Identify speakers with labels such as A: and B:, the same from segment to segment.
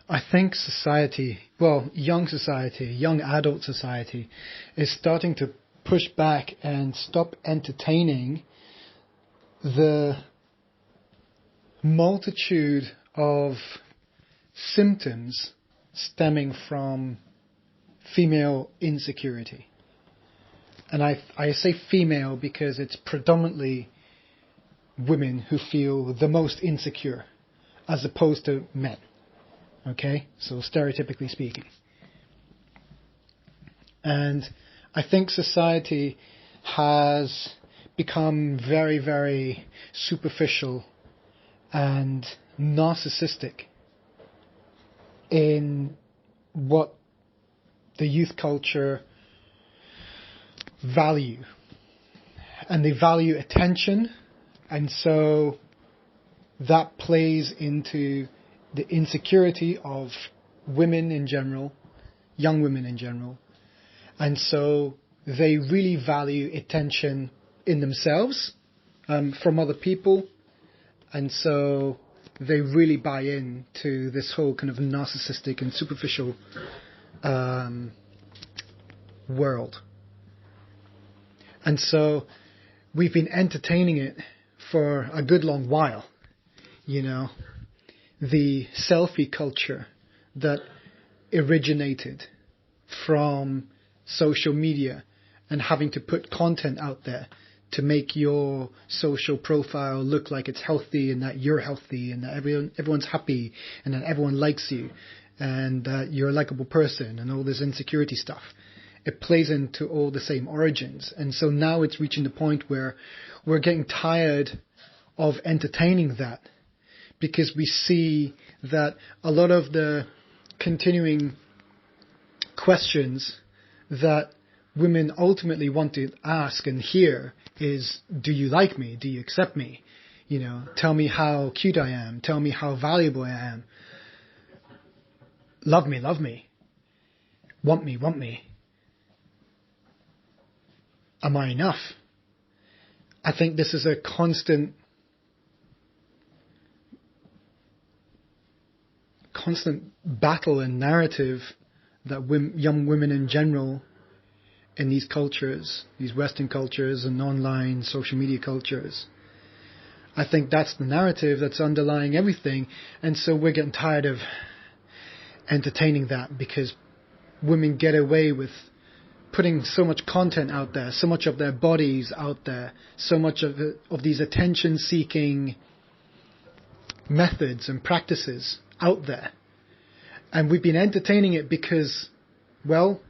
A: I think society, well, young adult society, is starting to push back and stop entertaining the multitude of symptoms stemming from female insecurity. And I say female because it's predominantly women who feel the most insecure, as opposed to men. Okay? So stereotypically speaking. And I think society has become very, very superficial and narcissistic in what the youth culture value. And they value attention, and so that plays into the insecurity of women in general, young women in general. And so they really value attention in themselves, from other people. And so they really buy into this whole kind of narcissistic and superficial world. And so we've been entertaining it for a good long while, the selfie culture that originated from social media and having to put content out there to make your social profile look like it's healthy and that you're healthy and that everyone's happy and that everyone likes you and that you're a likable person and all this insecurity stuff. It plays into all the same origins. And so now it's reaching the point where we're getting tired of entertaining that, because we see that a lot of the continuing questions that women ultimately want to ask and hear is, do you like me? Do you accept me? Tell me how cute I am. Tell me how valuable I am. Love me, love me. Want me, want me. Am I enough? I think this is a constant battle and narrative that young women in general in these cultures, these Western cultures and online social media cultures, I think that's the narrative that's underlying everything. And so we're getting tired of entertaining that, because women get away with putting so much content out there, so much of their bodies out there, so much of these attention-seeking methods and practices out there. And we've been entertaining it because, well,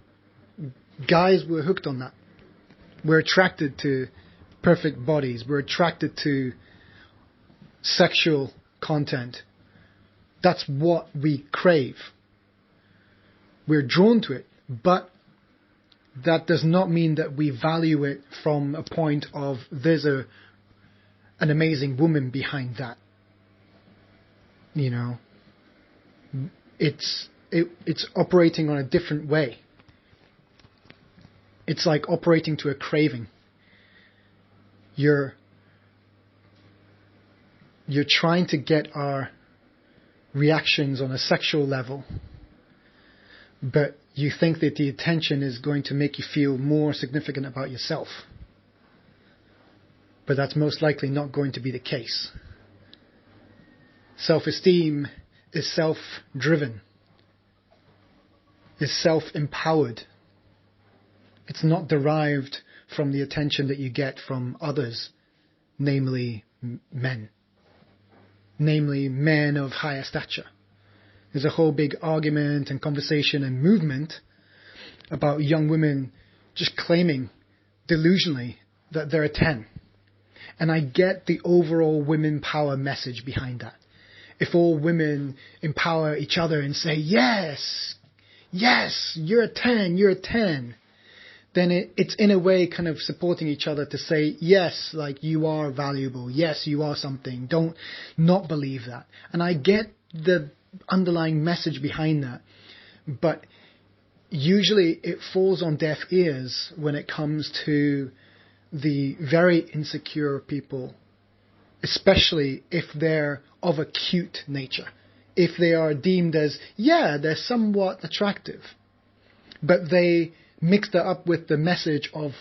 A: guys were hooked on that. We're attracted to perfect bodies. We're attracted to sexual content. That's what we crave. We're drawn to it, but that does not mean that we value it from a point of there's an amazing woman behind that. It's operating on a different way. It's like operating to a craving. You're trying to get our reactions on a sexual level, but you think that the attention is going to make you feel more significant about yourself. But that's most likely not going to be the case. Self-esteem is self-driven, is self-empowered. It's not derived from the attention that you get from others, namely men. Namely men of higher stature. There's a whole big argument and conversation and movement about young women just claiming delusionally that they're a 10. And I get the overall women power message behind that. If all women empower each other and say, yes, you're a 10, you're a 10, then it's in a way kind of supporting each other to say, yes, like you are valuable. Yes, you are something. Don't not believe that. And I get the underlying message behind that. But usually it falls on deaf ears when it comes to the very insecure people, especially if they're of a cute nature. if they are deemed as, yeah, they're somewhat attractive, but they mix that up with the message of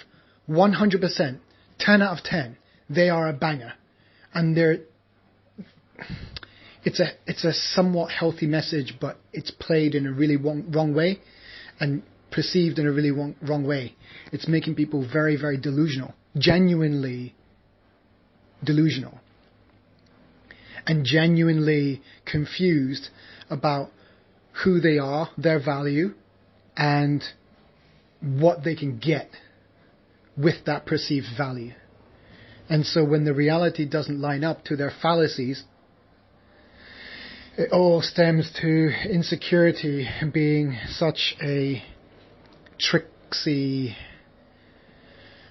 A: 100%, 10 out of 10, they are a banger. And it's a somewhat healthy message, but it's played in a really wrong way and perceived in a really wrong way. It's making people very, very delusional, genuinely delusional, and genuinely confused about who they are, their value, and what they can get with that perceived value. And so when the reality doesn't line up to their fallacies, it all stems to insecurity being such a tricksy,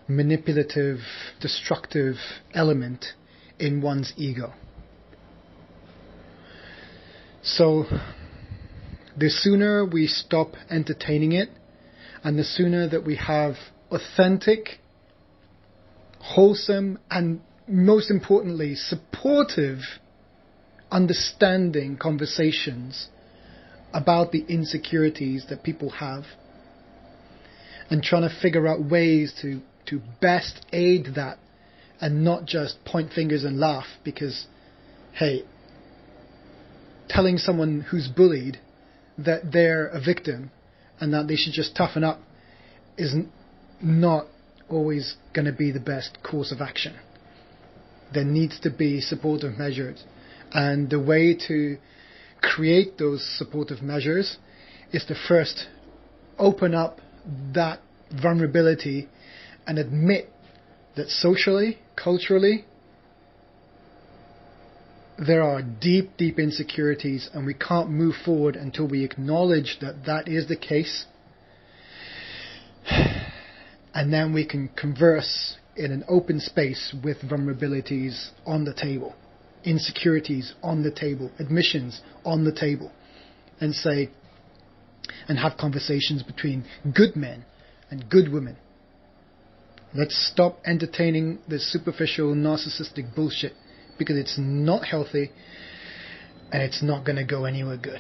A: manipulative, destructive element in one's ego. So the sooner we stop entertaining it, and the sooner that we have authentic, wholesome, and most importantly, supportive, understanding conversations about the insecurities that people have, and trying to figure out ways to best aid that, and not just point fingers and laugh, because, hey, telling someone who's bullied that they're a victim and that they should just toughen up is not always going to be the best course of action. There needs to be supportive measures, and the way to create those supportive measures is to first open up that vulnerability and admit that socially, culturally, there are deep, deep insecurities, and we can't move forward until we acknowledge that that is the case. And then we can converse in an open space with vulnerabilities on the table, insecurities on the table, admissions on the table, and say, and have conversations between good men and good women. Let's stop entertaining this superficial, narcissistic bullshit, because it's not healthy and it's not going to go anywhere good.